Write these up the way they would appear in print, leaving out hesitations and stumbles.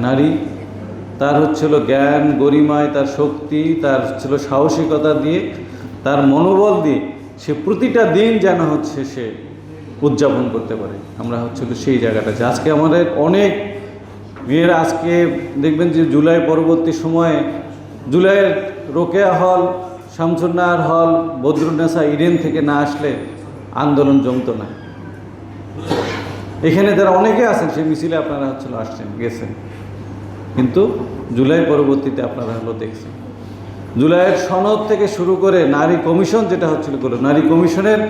নারী তার হচ্ছিল জ্ঞান গরিমায়, তার শক্তি, তার হচ্ছিল সাহসিকতা দিয়ে, তার মনোবল দিয়ে সে প্রতিটা দিন যেন হচ্ছে সে উদযাপন করতে পারে। আমরা হচ্ছিল সেই জায়গাটা যে আজকে আমাদের অনেক মেয়েরা আজকে দেখবেন যে জুলাই পরবর্তী সময়ে জুলাইয়ের রোকেয়া হল, শামসুন্নাহার হল, বদরুন্নেসা ইডেন থেকে না আসলে আন্দোলন জমতো না। এখানে যারা অনেকে আছেন সেই মিছিলে আপনারা হচ্ছিল আসছেন গেছেন, কিন্তু জুলাই পরবর্তীতে আপনারা হলো দেখছেন জুলাইয়ের সনদ থেকে শুরু করে নারী কমিশন যেটা হচ্ছিল, নারী কমিশনের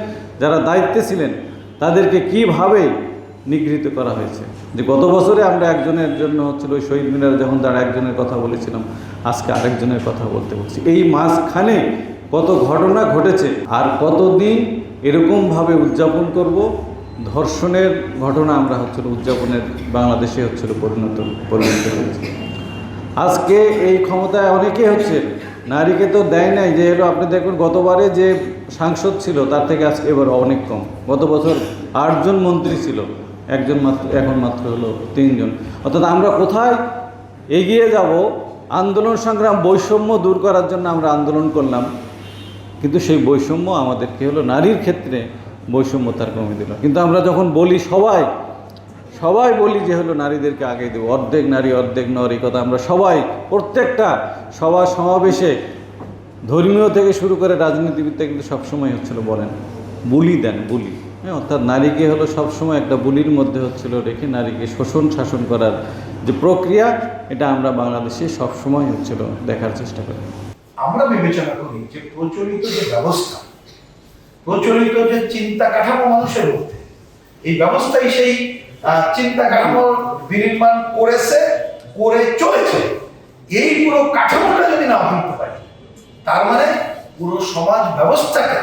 যারা দায়িত্বে ছিলেন তাদেরকে কিভাবে নিগৃহীত করা হয়েছে। যে গত বছরে আমরা একজনের জন্য হচ্ছিল ওই শহীদ মিনারে যখন তারা একজনের কথা বলেছিলাম, আজকে আরেকজনের কথা বলতে বলছি। এই মাঝখানে কত ঘটনা ঘটেছে, আর কতদিন এরকমভাবে উদযাপন করব। ধর্ষণের ঘটনা আমরা হচ্ছিল উদযাপনের বাংলাদেশে হচ্ছিল পরিণত হয়েছে। আজকে এই ক্ষমতায় অনেকে হচ্ছে, নারীকে তো দেয় নাই। যে হলো আপনি দেখুন গতবারে যে সাংসদ ছিল তার থেকে আজকে এবার অনেক কম। গত বছর 8 জন মন্ত্রী ছিল, একজন মাত্র, এখন মাত্র হলো 3 জন। অর্থাৎ আমরা কোথায় এগিয়ে যাব? আন্দোলন সংগ্রাম বৈষম্য দূর করার জন্য আমরা আন্দোলন করলাম, কিন্তু সেই বৈষম্য আমাদেরকে হলো নারীর ক্ষেত্রে বৈষম্যতার কমে দিল। কিন্তু আমরা যখন বলি সবাই বলি যে হলো নারীদেরকে আগে দেবো, অর্ধেক নারী অর্ধেক নর, এই কথা আমরা সবাই প্রত্যেকটা সভা সমাবেশে ধর্মীয় থেকে শুরু করে রাজনীতিবিদরা কিন্তু সবসময় হচ্ছিল বলেন বুলি দেন, বুলি। হ্যাঁ, অর্থাৎ নারীকে হলো সবসময় একটা বুলির মধ্যে হচ্ছিল রেখে নারীকে শোষণ শাসন করার যে প্রক্রিয়া, এটা আমরা বাংলাদেশে সবসময় হচ্ছিল দেখার চেষ্টা করি। আমরা বিবেচনা করি যে প্রচলিত যে ব্যবস্থা, প্রচলিত যে চিন্তা কাঠামো মানুষের মধ্যে, এই ব্যবস্থাই সেই চিন্তা কাঠামো বিনির্মাণ করে চলেছে। এই পুরো কাঠামোটা যদি না ভাঙতে পারি, তার মানে পুরো সমাজ ব্যবস্থাকে,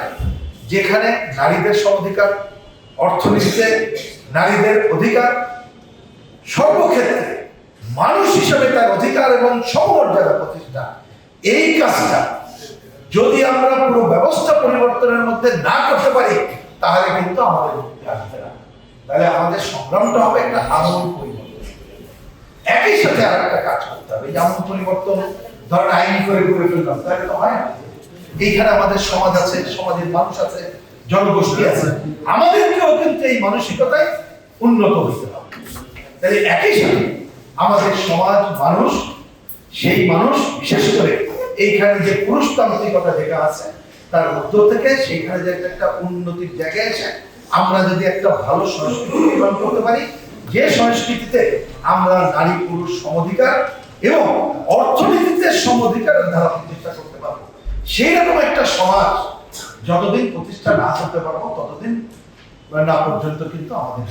যেখানে নারীদের সমাধিকার, অর্থনীতিতে নারীদের অধিকার, সর্বক্ষেত্রে মানুষ হিসেবে তার অধিকার এবং সমমর্যাদা প্রতিষ্ঠা, এই কাজটা যদি আমরা পুরো ব্যবস্থা পরিবর্তনের মধ্যে না করতে পারি, তাহলে কিন্তু আমাদের মুক্তি আসবে না। তাহলে আমাদের সংগ্রামটা হবে একটা আমূল পরিবর্তন। একই সাথে আর একটা কাজ করতে হবে। এই আমূল পরিবর্তন ধরেন আইন করে ফেললাম, তাহলে তো হয় না। এইখানে আমাদের সমাজ আছে, সমাজের মানুষ আছে, জনগোষ্ঠী আছে, আমাদেরকেও কিন্তু এই মানসিকতায় উন্নত হতে হবে। তাহলে একই সাথে আমাদের সমাজ, মানুষ, সেই মানুষ বিশেষ করে এইখানে যে পুরুষতান্ত্রিকতা যেটা আছে তার মধ্য থেকে সেইখানে যে একটা উন্নতির জায়গায় এসে আমরা যদি একটা ভালো সংস্কৃতি নির্মাণ করতে পারি, যে সংস্কৃতিতে আমরা নারী পুরুষ সমঅধিকার এবং অর্থনীতিতে সমঅধিকারের ধারা প্রতিষ্ঠা করতে পারবো, সেই রকম একটা সমাজ যতদিন প্রতিষ্ঠা না করতে পারবো ততদিন না পর্যন্ত কিন্তু আমাদের